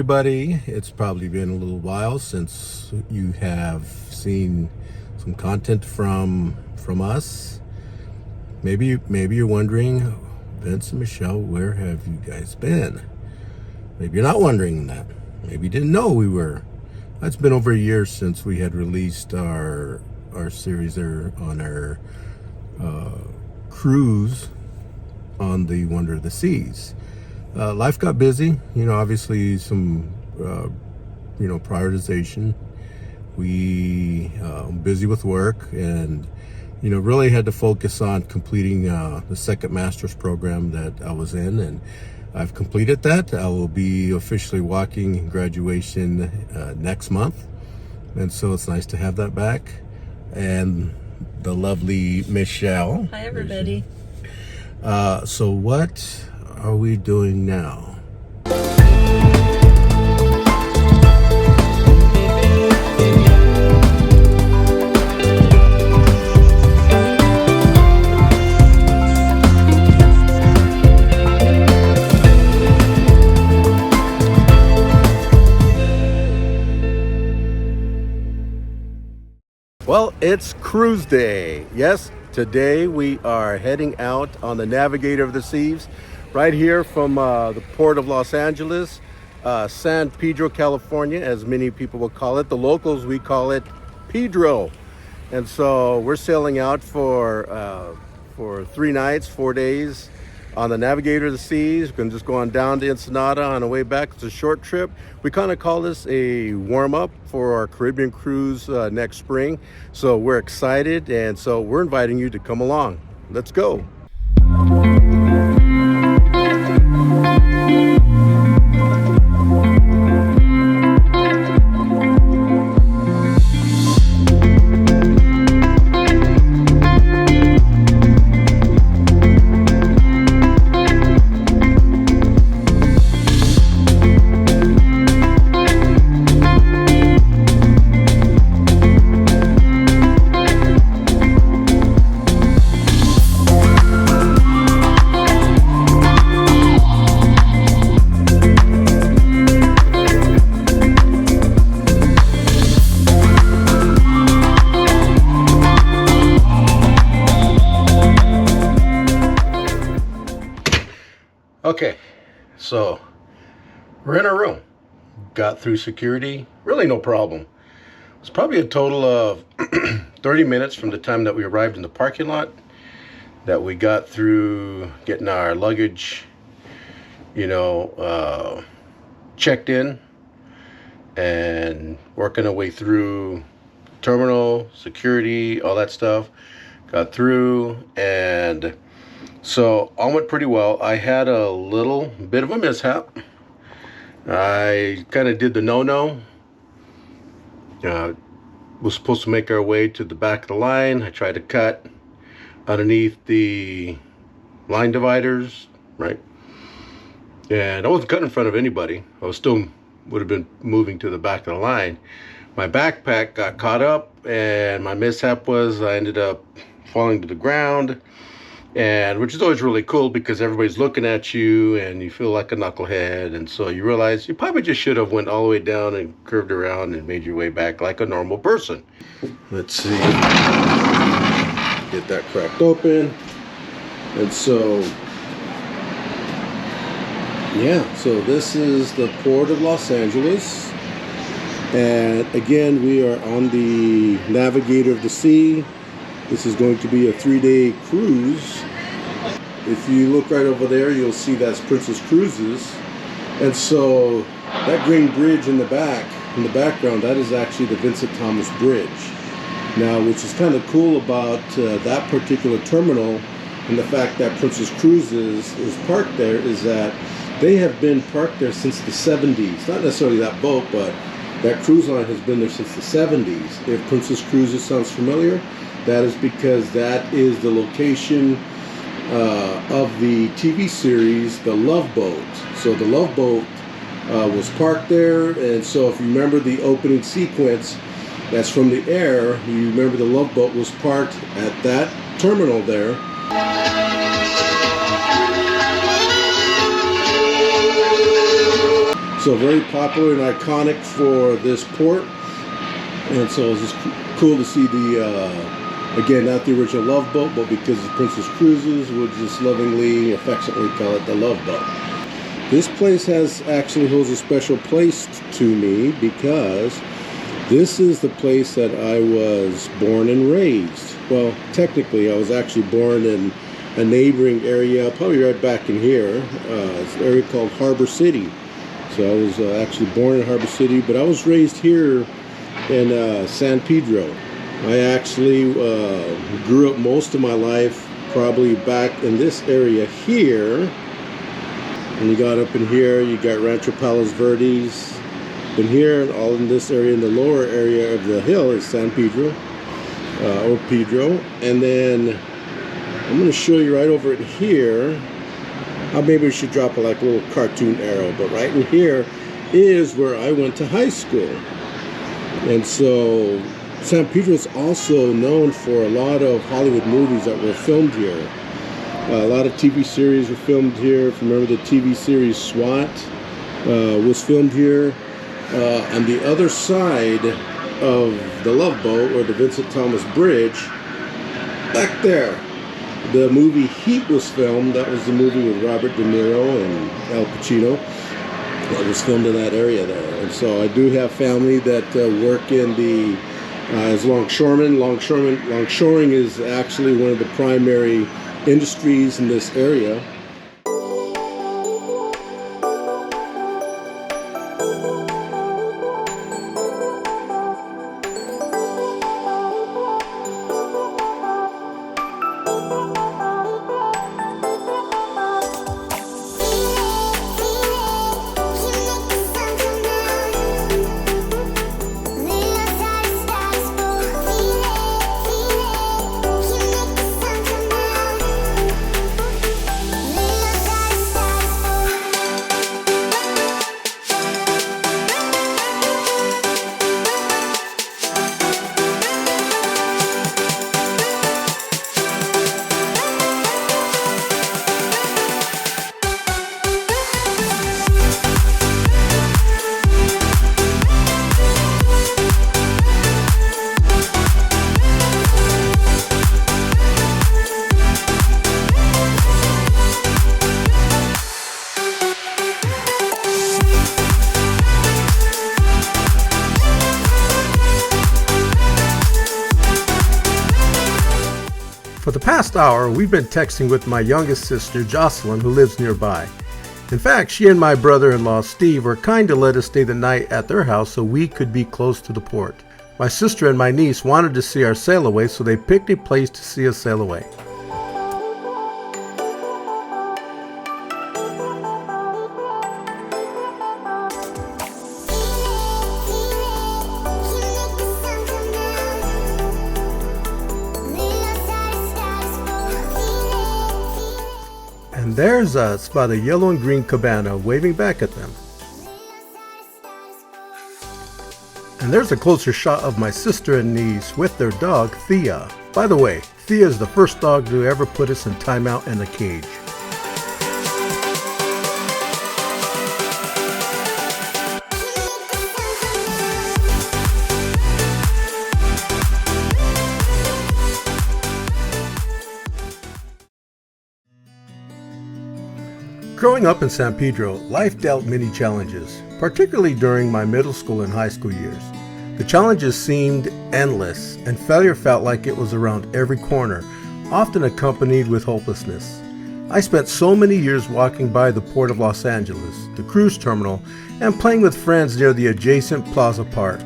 Everybody, it's probably been a little while since you have seen some content from us. Maybe you're wondering, Vince and Michelle, where have you guys been? Maybe you're not wondering that. Maybe you didn't know we were. It's been over a year since we had released our series there on our cruise on the Wonder of the Seas. Life got busy, obviously some, prioritization. We busy with work and, really had to focus on completing the second master's program that I was in, and I've completed that. I will be officially walking graduation next month, and so it's nice to have that back. And the lovely Michelle. Hi, everybody. So what are we doing now? Well, it's cruise day. Yes, today we are heading out on the Navigator of the Seas, right here from the port of Los Angeles, San Pedro, California, as many people will call it. The locals, we call it Pedro. And so we're sailing out for 3 nights, 4 days on the Navigator of the Seas. We're going to just go on down to Ensenada on the way back. It's a short trip. We kind of call this a warm-up for our Caribbean cruise next spring. So we're excited, and so we're inviting you to come along. Let's go. Okay, so we're in our room. Got through security, really no problem. It's probably a total of 30 minutes from the time that we arrived in the parking lot that we got through getting our luggage, checked in and working our way through terminal, security, all that stuff. Got through, and so all went pretty well. I had a little bit of a mishap. I kind of did the no-no. Was supposed to make our way to the back of the line. I tried to cut underneath the line dividers, right? And I wasn't cutting in front of anybody. I was still would have been moving to the back of the line. My backpack got caught up, and my mishap was I ended up falling to the ground. And which is always really cool because everybody's looking at you and you feel like a knucklehead, and so you realize you probably just should have went all the way down and curved around and made your way back like a normal person. Let's see, get that cracked open. And so so this is the port of Los Angeles, and again we are on the Navigator of the Sea. This is going to be a 3-day cruise. If you look right over there, you'll see that's Princess Cruises. And so that green bridge in the background, that is actually the Vincent Thomas Bridge. Now, which is kind of cool about that particular terminal and the fact that Princess Cruises is parked there is that they have been parked there since the 70s. Not necessarily that boat, but that cruise line has been there since the 70s. If Princess Cruises sounds familiar, that is because that is the location of the TV series The Love Boat. So the Love Boat was parked there, and so if you remember the opening sequence that's from the air, you remember the Love Boat was parked at that terminal there. So very popular and iconic for this port. And so it's just cool to see again, not the original Love Boat, but because it's Princess Cruises, we'll just lovingly, affectionately call it the Love Boat. This place actually holds a special place to me because this is the place that I was born and raised. Well, technically, I was actually born in a neighboring area, probably right back in here. It's an area called Harbor City. So I was actually born in Harbor City, but I was raised here in San Pedro. I actually grew up most of my life probably back in this area here. And you got up in here, you got Rancho Palos Verdes. But here, and all in this area, in the lower area of the hill, is San Pedro, or Pedro. And then I'm going to show you right over in here. Maybe we should drop a little cartoon arrow. But right in here is where I went to high school. And so San Pedro is also known for a lot of Hollywood movies that were filmed here. A lot of TV series were filmed here. If you remember the TV series SWAT was filmed here. On the other side of the Love Boat, or the Vincent Thomas Bridge, back there, the movie Heat was filmed. That was the movie with Robert De Niro and Al Pacino. That was filmed in that area there. And so I do have family that work in the as longshoremen. Longshoring is actually one of the primary industries in this area. For the past hour, we've been texting with my youngest sister, Jocelyn, who lives nearby. In fact, she and my brother-in-law, Steve, were kind to let us stay the night at their house so we could be close to the port. My sister and my niece wanted to see our sail away, so they picked a place to see us sail away. And there's us by the yellow and green cabana waving back at them. And there's a closer shot of my sister and niece with their dog, Thea. By the way, Thea is the first dog to ever put us in timeout in a cage. Growing up in San Pedro, life dealt many challenges, particularly during my middle school and high school years. The challenges seemed endless, and failure felt like it was around every corner, often accompanied with hopelessness. I spent so many years walking by the Port of Los Angeles, the cruise terminal, and playing with friends near the adjacent Plaza Park.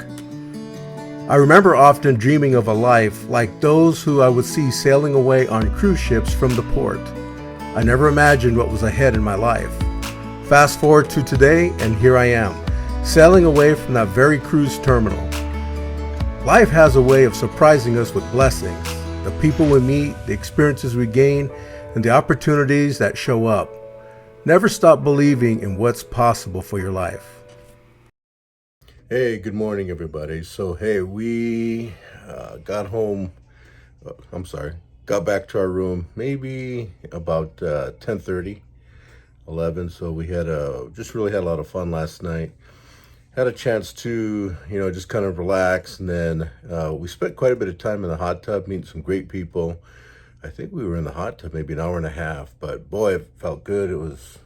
I remember often dreaming of a life like those who I would see sailing away on cruise ships from the port. I never imagined what was ahead in my life. Fast forward to today, and here I am, sailing away from that very cruise terminal. Life has a way of surprising us with blessings, the people we meet, the experiences we gain, and the opportunities that show up. Never stop believing in what's possible for your life. Hey, good morning, everybody. So, hey, we got back to our room maybe about 10:30. 11. So we had just really had a lot of fun last night. Had a chance to, just kind of relax, and then we spent quite a bit of time in the hot tub meeting some great people. I think we were in the hot tub maybe an hour and a half, but boy, it felt good. It was,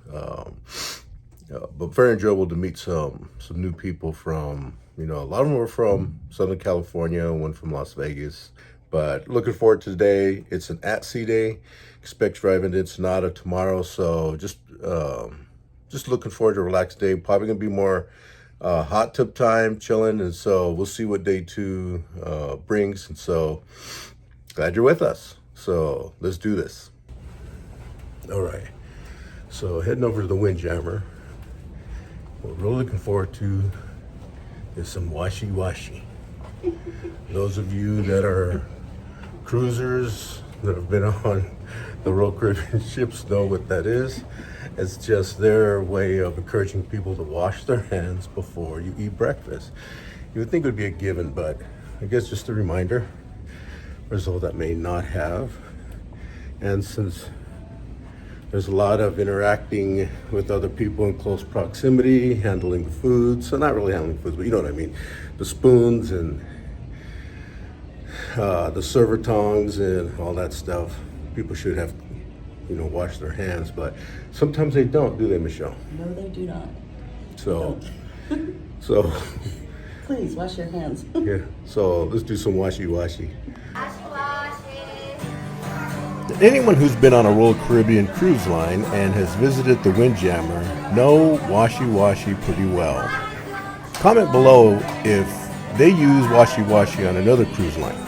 but very enjoyable to meet some new people from, a lot of them were from Southern California, one from Las Vegas. But looking forward to today. It's an at-sea day. Expect driving to Ensenada tomorrow, so just looking forward to a relaxed day. Probably gonna be more hot tub time, chilling, and so we'll see what day 2 brings. And so glad you're with us. So let's do this. All right. So heading over to the Windjammer. What we're really looking forward to is some washi-washi. Those of you that are cruisers that have been on the Royal Caribbean ships know what that is. It's just their way of encouraging people to wash their hands before you eat breakfast. You would think it would be a given, but I guess just a reminder for those that may not have. And since there's a lot of interacting with other people in close proximity, handling the food, so not really handling foods, but you know what I mean, the spoons and the server tongs and all that stuff. People should have, wash their hands, but sometimes they don't, do they, Michelle? No, they do not. So, Please wash your hands. yeah. So let's do some washi-washi. Anyone who's been on a Royal Caribbean cruise line and has visited the Windjammer know washi-washi pretty well. Comment below if they use washi-washi on another cruise line.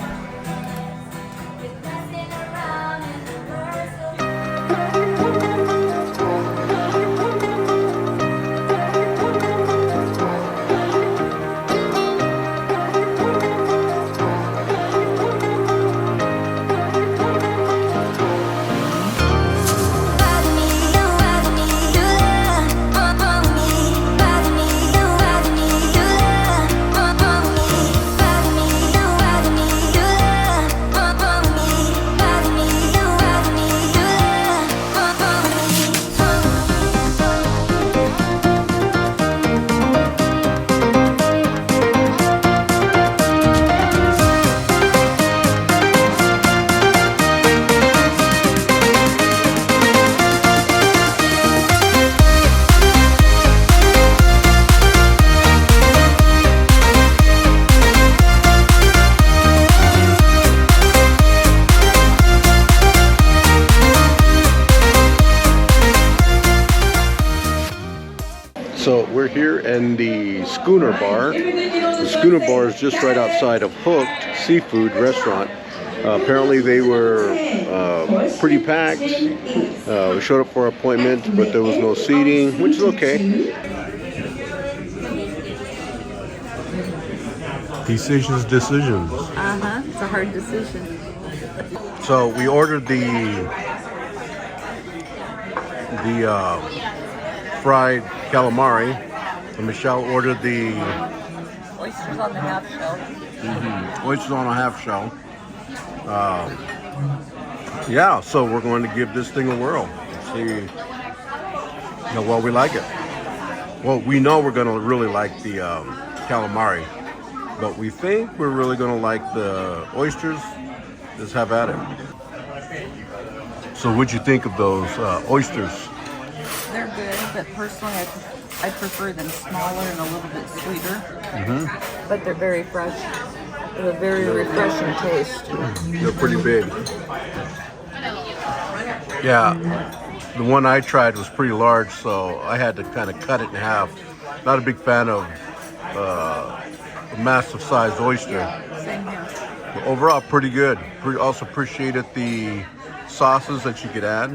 So we're here in the Schooner Bar. The Schooner Bar is just right outside of Hooked Seafood Restaurant. Apparently they were pretty packed. We showed up for our appointment, but there was no seating, which is okay. Decisions. It's a hard decision. So we ordered the fried calamari, and Michelle ordered the Oysters on the half shell. Oysters on a half shell. Yeah, so we're going to give this thing a whirl. See how well we like it. Well, we know we're going to really like the calamari, but we think we're really going to like the oysters. Just have at it. So what'd you think of those oysters? They're good, but personally I prefer them smaller and a little bit sweeter. But they're very fresh. They have a very refreshing taste. They're pretty big. Yeah, the one I tried was pretty large, so I had to kind of cut it in half. Not a big fan of a massive sized oyster. Same here. But overall, pretty good. Also appreciated the sauces that you could add.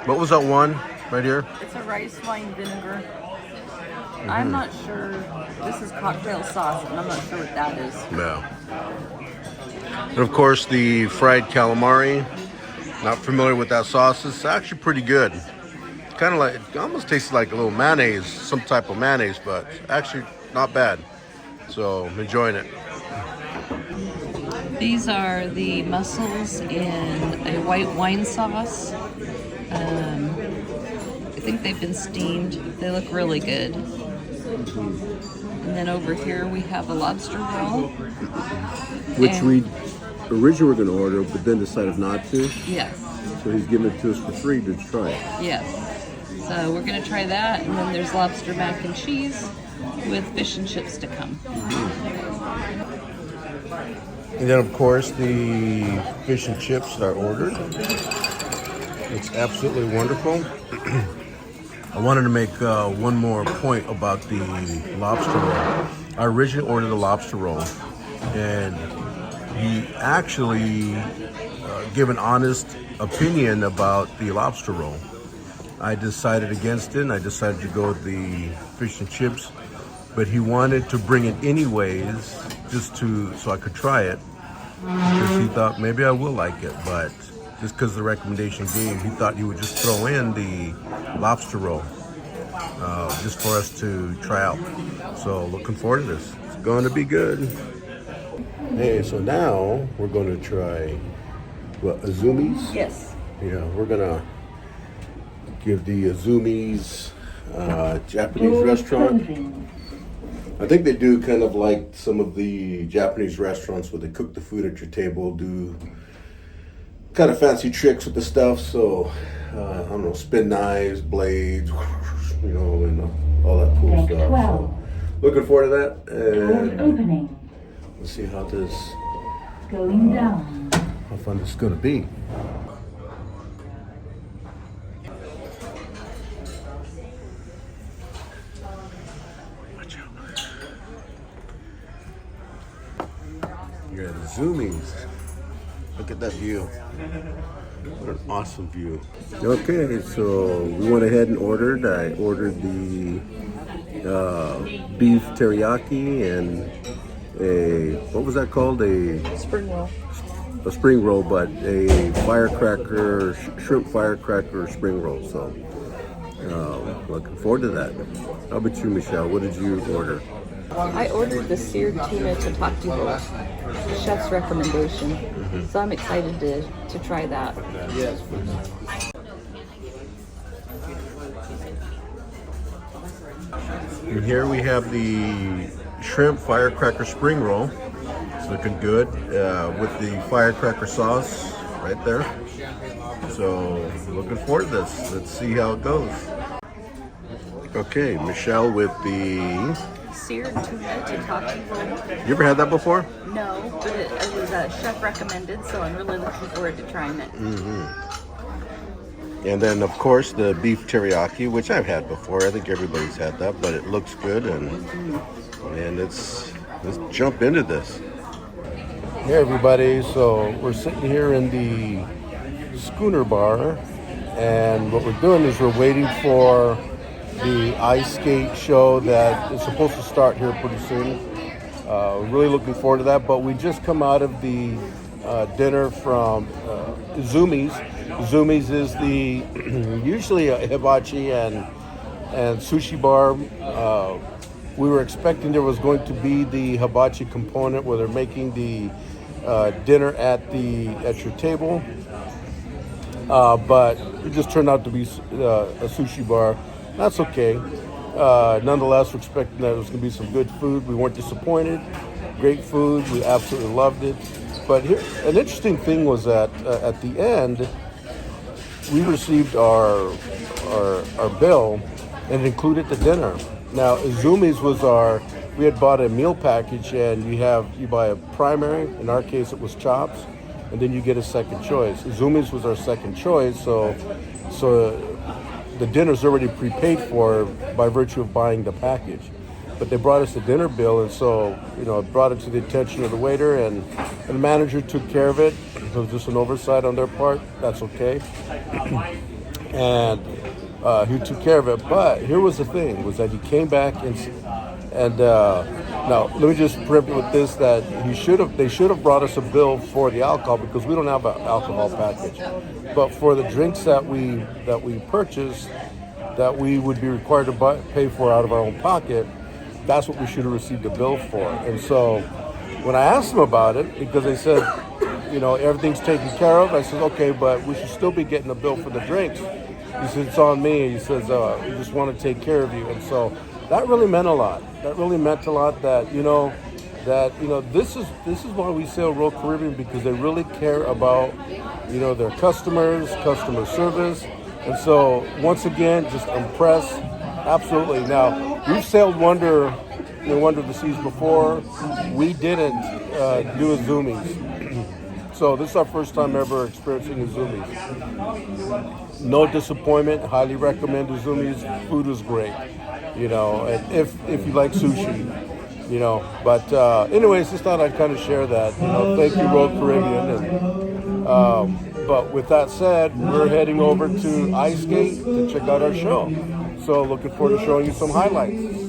What was that one right here? It's a rice wine vinegar. I'm not sure. This is cocktail sauce, and I'm not sure what that is. Yeah. And of course, the fried calamari. Not familiar with that sauce. It's actually pretty good. Kind of like, it almost tastes like a little mayonnaise, some type of mayonnaise, but actually not bad. So I'm enjoying it. These are the mussels in a white wine sauce. think they've been steamed. They look really good. And then over here we have a lobster roll. Which we originally were going to order, but then decided not to. Yes. So he's giving it to us for free to try it. Yes. So we're going to try that. And then there's lobster mac and cheese with fish and chips to come. And then, of course, the fish and chips are ordered. It's absolutely wonderful. I wanted to make one more point about the lobster roll. I originally ordered the lobster roll, and he actually gave an honest opinion about the lobster roll. I decided against it, and I decided to go with the fish and chips, but he wanted to bring it anyways, so I could try it, because he thought maybe I will like it, but just because the recommendation gave, he thought he would just throw in the lobster roll just for us to try out. So looking forward to this. It's going to be good. Hey, so now we're going to try Izumi's. Yes. Yeah, we're going to give the Izumi's Japanese restaurant. I think they do kind of like some of the Japanese restaurants where they cook the food at your table, do kind of fancy tricks with the stuff. So, I don't know, spin knives, blades, and all that cool stuff. So, looking forward to that. And opening. Let's see how this, Going down. how fun this is going to be. You're at Izumi's. Look at that view. What an awesome view. Okay, so we went ahead and ordered. I ordered the beef teriyaki and what was that called? A Spring roll. A spring roll, but a firecracker, shrimp firecracker spring roll. So, looking forward to that. How about you, Michelle? What did you order? I ordered the seared tuna tataki roll, chef's recommendation. So I'm excited to try that. Yes. And here we have the shrimp firecracker spring roll. It's looking good with the firecracker sauce right there. So looking forward to this. Let's see how it goes. Okay, Michelle with the... Seared tuna tataki roll. You ever had that before? No, but it was chef recommended, so I'm really looking forward to trying it. And then, of course, the beef teriyaki, which I've had before. I think everybody's had that, but it looks good, and let's jump into this. Hey everybody, so we're sitting here in the Schooner Bar, and what we're doing is we're waiting for the ice skate show that is supposed to start here pretty soon. Really looking forward to that, but we just come out of the dinner from Izumi's. Izumi's is the usually a hibachi and sushi bar. We were expecting there was going to be the hibachi component where they're making the dinner at your table, but it just turned out to be a sushi bar. That's okay. Nonetheless, we're expecting that it was going to be some good food. We weren't disappointed. Great food. We absolutely loved it. But here, an interesting thing was that at the end, we received our bill, and it included the dinner. Now, Izumi's was we had bought a meal package, and you buy a primary. In our case, it was chops, and then you get a second choice. Izumi's was our second choice, so the dinner's already prepaid for by virtue of buying the package. But they brought us the dinner bill, and so, it brought it to the attention of the waiter, and the manager took care of it. It was just an oversight on their part. That's okay. And he took care of it. But here was the thing, was that he came back and now let me just preempt with this, that they should have brought us a bill for the alcohol, because we don't have an alcohol package. But for the drinks that we purchased, that we would be required to pay for out of our own pocket, that's what we should have received a bill for. And so when I asked them about it, because they said, everything's taken care of, I said, okay, but we should still be getting a bill for the drinks. he said, it's on me. He says, we just want to take care of you. And so that really meant a lot. That really meant a lot that, this is why we sail Royal Caribbean, because they really care about, their customers, customer service. And so once again, just impressed. Absolutely. Now, we've sailed Wonder of the Seas before. We didn't do Izumi's. So this is our first time ever experiencing Izumi's. No disappointment. Highly recommend Izumi's. Food was great. And if you like sushi, But anyways, just thought I'd kind of share that. Thank you, Royal Caribbean. But with that said, we're heading over to Ice Gate to check out our show. So looking forward to showing you some highlights.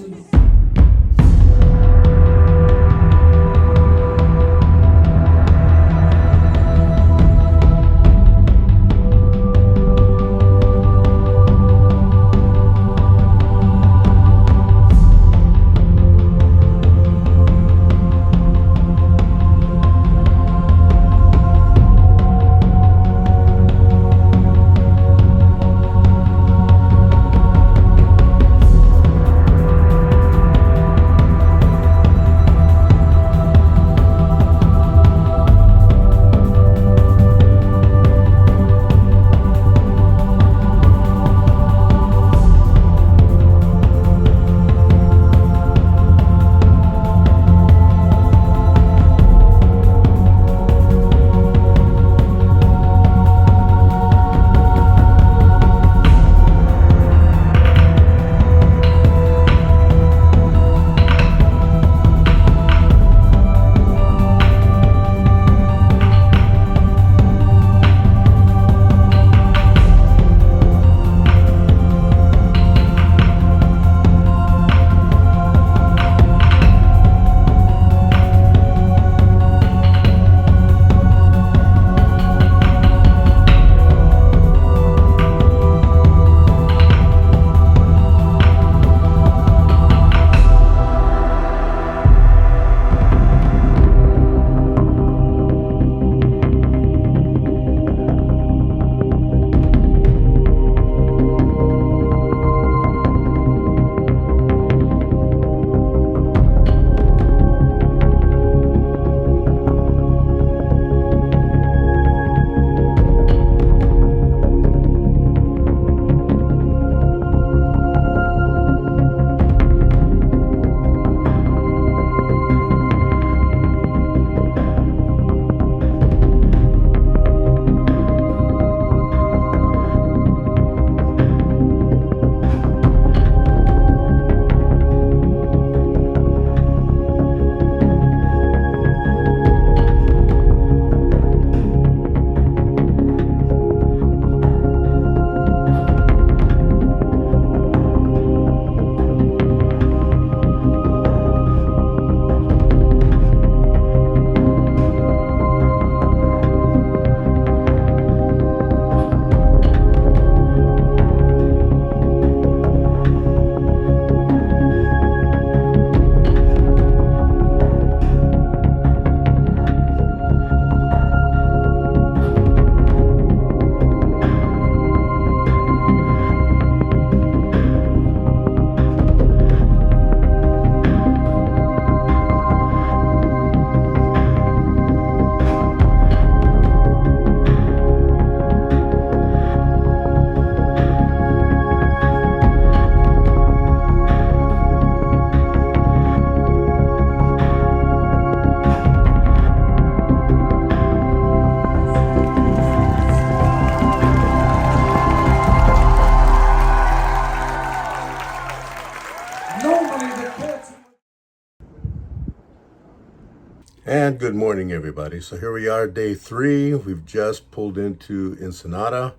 And good morning, everybody. So here we are, day 3. We've just pulled into Ensenada.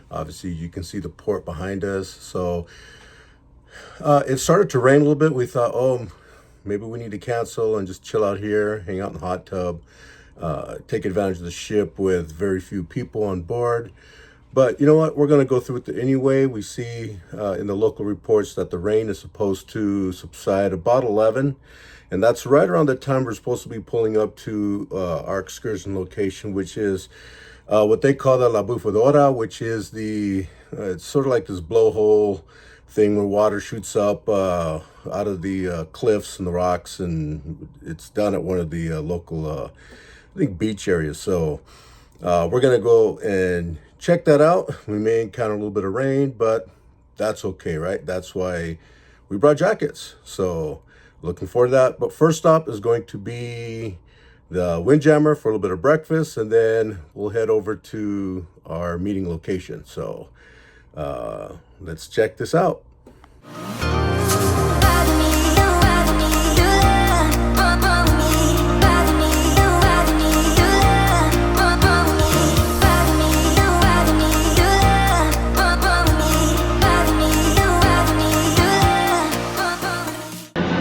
Obviously, you can see the port behind us. So it started to rain a little bit. We thought, oh, maybe we need to cancel and just chill out here, hang out in the hot tub, take advantage of the ship with very few people on board. But you know what? We're going to go through it anyway. We see in the local reports that the rain is supposed to subside about 11. And that's right around the time we're supposed to be pulling up to our excursion location, which is what they call the La Bufadora, which is it's sort of like this blowhole thing where water shoots up out of the cliffs and the rocks, and it's done at one of the local, I think, beach areas. So we're gonna go and check that out. We may encounter a little bit of rain, but that's okay, right? That's why we brought jackets. So looking forward to that. But first stop is going to be the Windjammer for a little bit of breakfast, and then we'll head over to our meeting location. So let's check this out.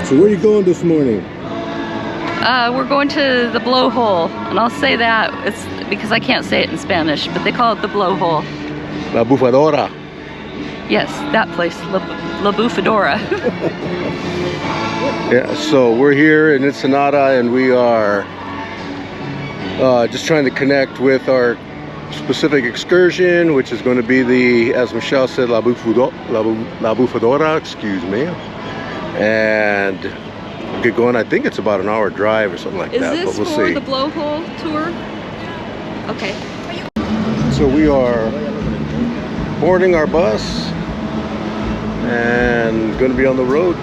So where are you going this morning? We're going to the blowhole, and I'll say that it's because I can't say it in Spanish, but they call it the blowhole. La Bufadora. Yes, that place, La Bufadora. Yeah, so we're here in Ensenada, and we are just trying to connect with our specific excursion, which is going to be the, as Michelle said, La Bufadora, excuse me. And we'll get going. I think it's about an hour drive or something like that, but we'll see. Is this for the blowhole tour? Okay. So we are boarding our bus and going to be on the road.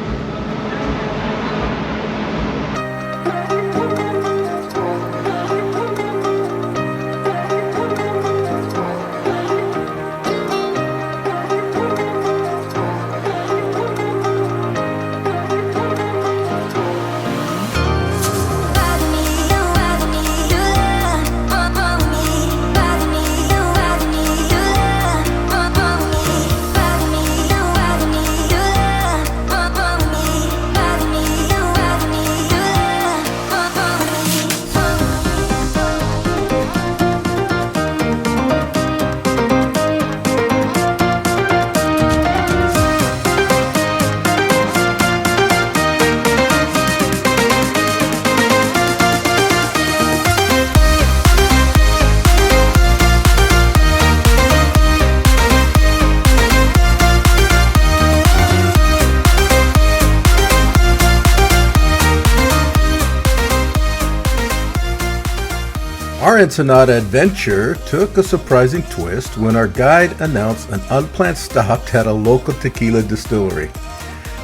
Our Ensenada adventure took a surprising twist when our guide announced an unplanned stop at a local tequila distillery.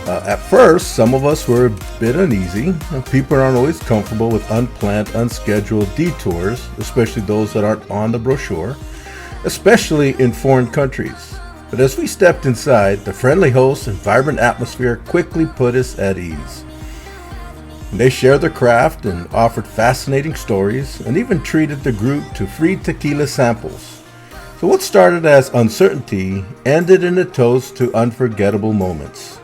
At first, some of us were a bit uneasy. People aren't always comfortable with unplanned, unscheduled detours, especially those that aren't on the brochure, especially in foreign countries. But as we stepped inside, the friendly host and vibrant atmosphere quickly put us at ease. They shared their craft and offered fascinating stories, and even treated the group to free tequila samples. So what started as uncertainty ended in a toast to unforgettable moments.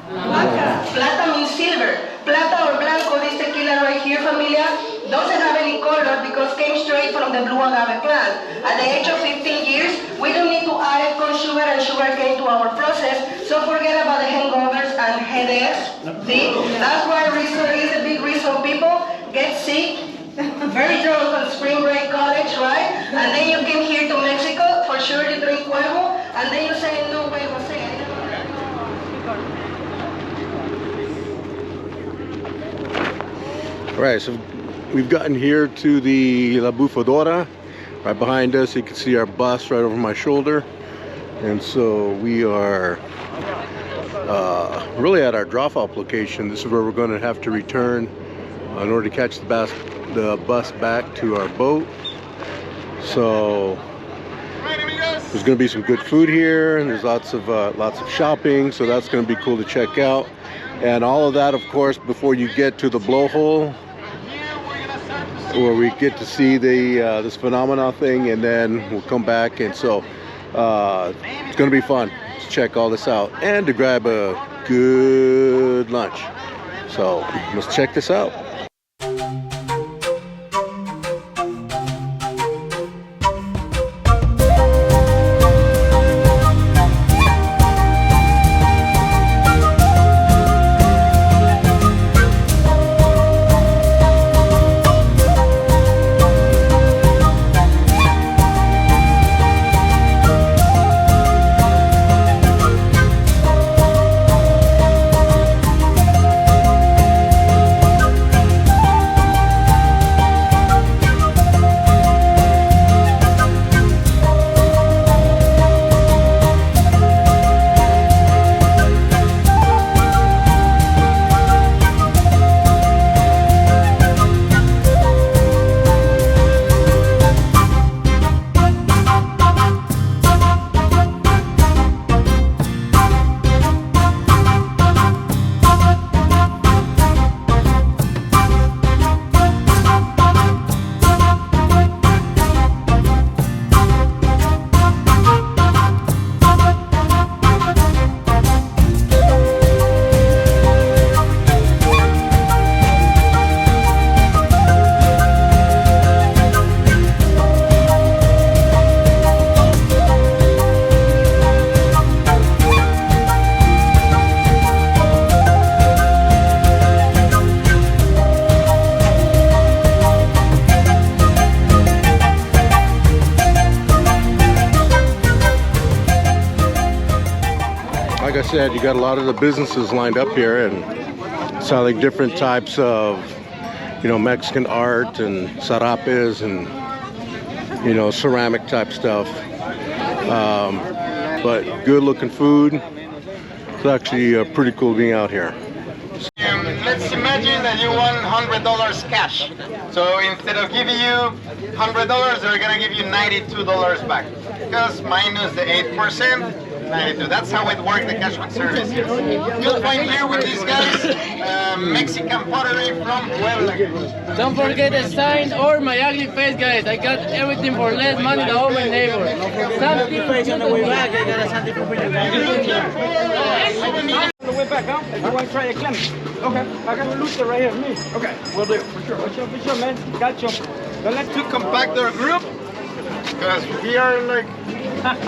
Plata means silver. Plata or blanco, this tequila right here, familia, doesn't have any color because came straight from the blue agave plant. At the age of 15 years, we don't need to add corn sugar and sugar cane to our process, so forget about the hangovers and headaches. See, that's why reason is a big reason people get sick, very drunk on spring break college, right? And then you came here to Mexico, for sure you drink Cuervo, and then you say, no way, Jose. All right, so we've gotten here to the La Bufadora. Right behind us, you can see our bus right over my shoulder. And so we are really at our drop-off location. This is where we're going to have to return in order to catch the bus back to our boat. So there's going to be some good food here, and there's lots of shopping, so that's going to be cool to check out. And all of that, of course, before you get to the blowhole, where we get to see the this phenomena thing, and then we'll come back. And so it's going to be fun to check all this out and to grab a good lunch. So let's check this out. said, you got a lot of the businesses lined up here, and selling different types of, you know, Mexican art and sarapes and, you know, ceramic type stuff. But good looking food. It's actually pretty cool being out here. Let's imagine that you want $100 cash. So instead of giving you $100, they're gonna give you $92 back. Because minus the 8%, 92. That's how it works, the cashback service here. You'll find here with these guys Mexican pottery from Puebla. Don't forget the sign or my ugly face, guys. I got everything for less money than all my neighbors. Something face on the way back. I got something for you guys. On the way back, huh? You want to try a clam? Okay, I got a looser right here, me. Okay, we'll do, for sure. For sure, man. Gotcha. Don't let To compact our group, because we are like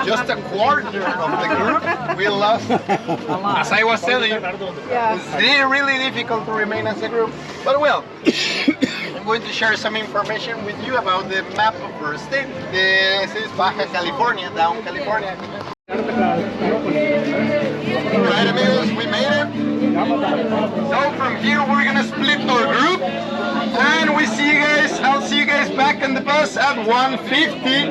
just a quarter of the group. We lost, as I was telling you, it's really difficult to remain as a group. But well, I'm going to share some information with you about the map of our state. This is Baja California, down California. Alright amigos, we made it. So from here we're gonna split our group, and we see you guys, I'll see you guys back on the bus at 150.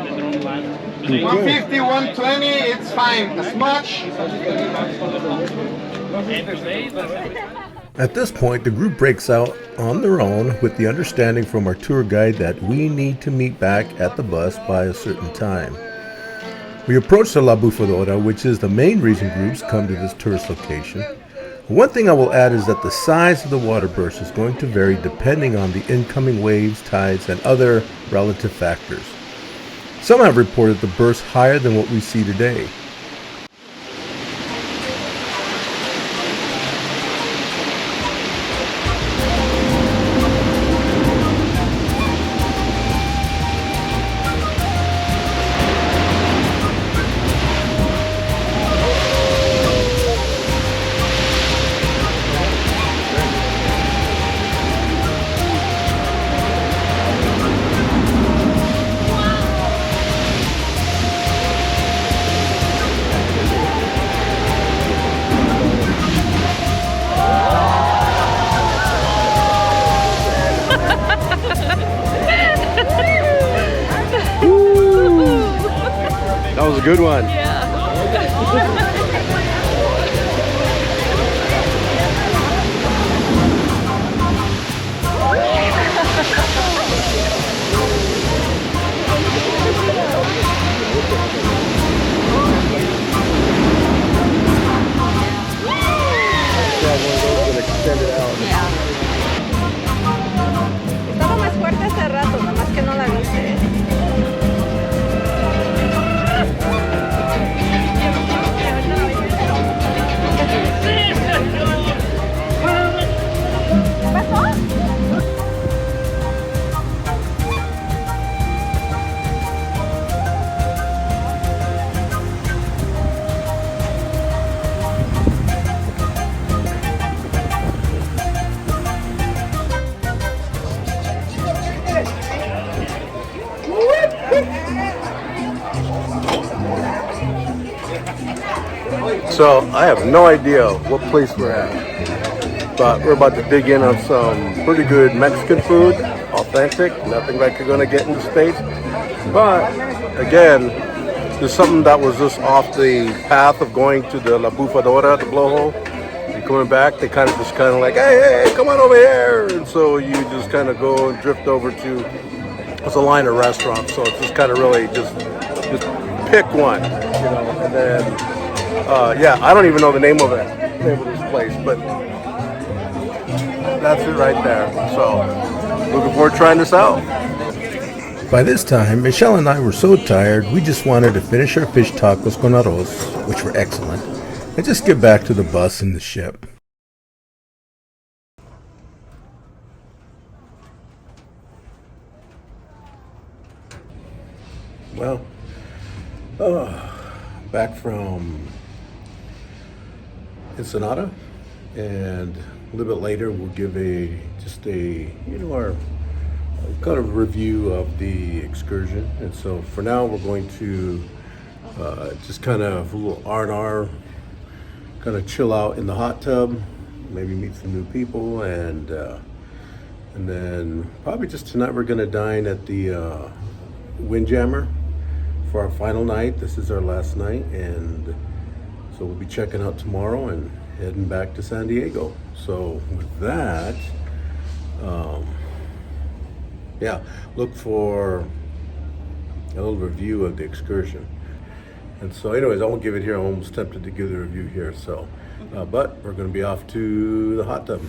150, 120, it's fine, as much. At this point, the group breaks out on their own with the understanding from our tour guide that we need to meet back at the bus by a certain time. We approach the La Bufadora, which is the main reason groups come to this tourist location. One thing I will add is that the size of the water burst is going to vary depending on the incoming waves, tides, and other relative factors. Some have reported the burst higher than what we see today. That was a good one. Estaba más fuerte hace rato, nomás que no la viste. So I have no idea what place we're at, but we're about to dig in on some pretty good Mexican food, authentic, nothing like you're gonna get in the States. But again, there's something that was just off the path of going to the La Bufadora, the blowhole, and coming back. They kind of like, hey, come on over here, and so you just kind of go and drift over to. It's a line of restaurants, so it's just kind of really just pick one, you know, and then. Yeah, I don't even know the name of this place, but that's it right there. So, looking forward to trying this out. By this time, Michelle and I were so tired, we just wanted to finish our fish tacos con arroz, which were excellent, and just get back to the bus and the ship. Well, back from Ensenada, and a little bit later we'll give our kind of review of the excursion. And so for now we're going to just kind of a little R&R Gonna chill out in the hot tub, maybe meet some new people, and then probably just tonight we're gonna dine at the Windjammer for our final night. This is our last night, and so we'll be checking out tomorrow and heading back to San Diego. So with that, yeah, look for a little review of the excursion. And so anyways, I won't give it here. I'm almost tempted to give the review here. So, but we're going to be off to the hot tub.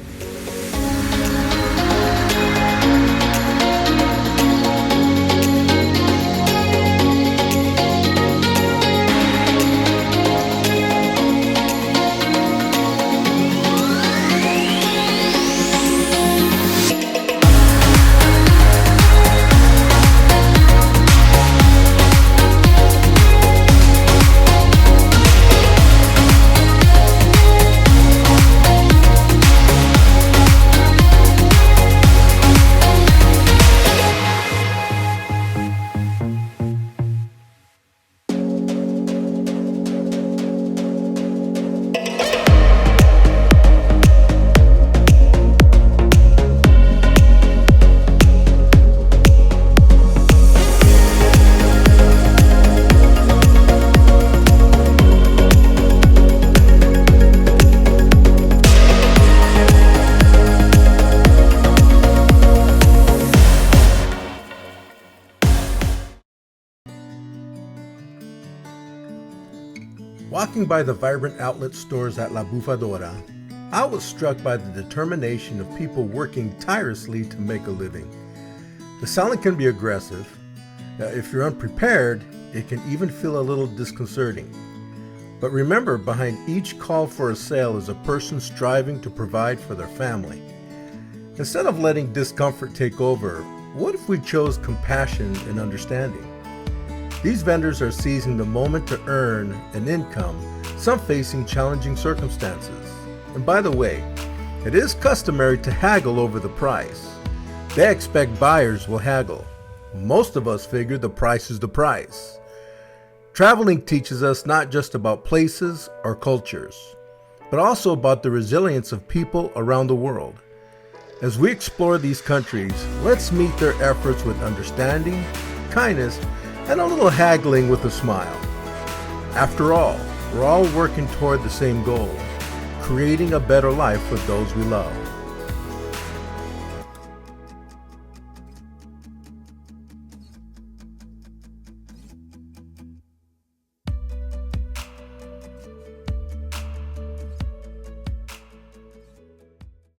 Walking by the vibrant outlet stores at La Bufadora, I was struck by the determination of people working tirelessly to make a living. The selling can be aggressive. If you're unprepared, it can even feel a little disconcerting. But remember, behind each call for a sale is a person striving to provide for their family. Instead of letting discomfort take over, what if we chose compassion and understanding? These vendors are seizing the moment to earn an income, some facing challenging circumstances. And by the way, it is customary to haggle over the price. They expect buyers will haggle. Most of us figure the price is the price. Traveling teaches us not just about places or cultures, but also about the resilience of people around the world. As we explore these countries, let's meet their efforts with understanding, kindness, and a little haggling with a smile. After all, we're all working toward the same goal, creating a better life for those we love.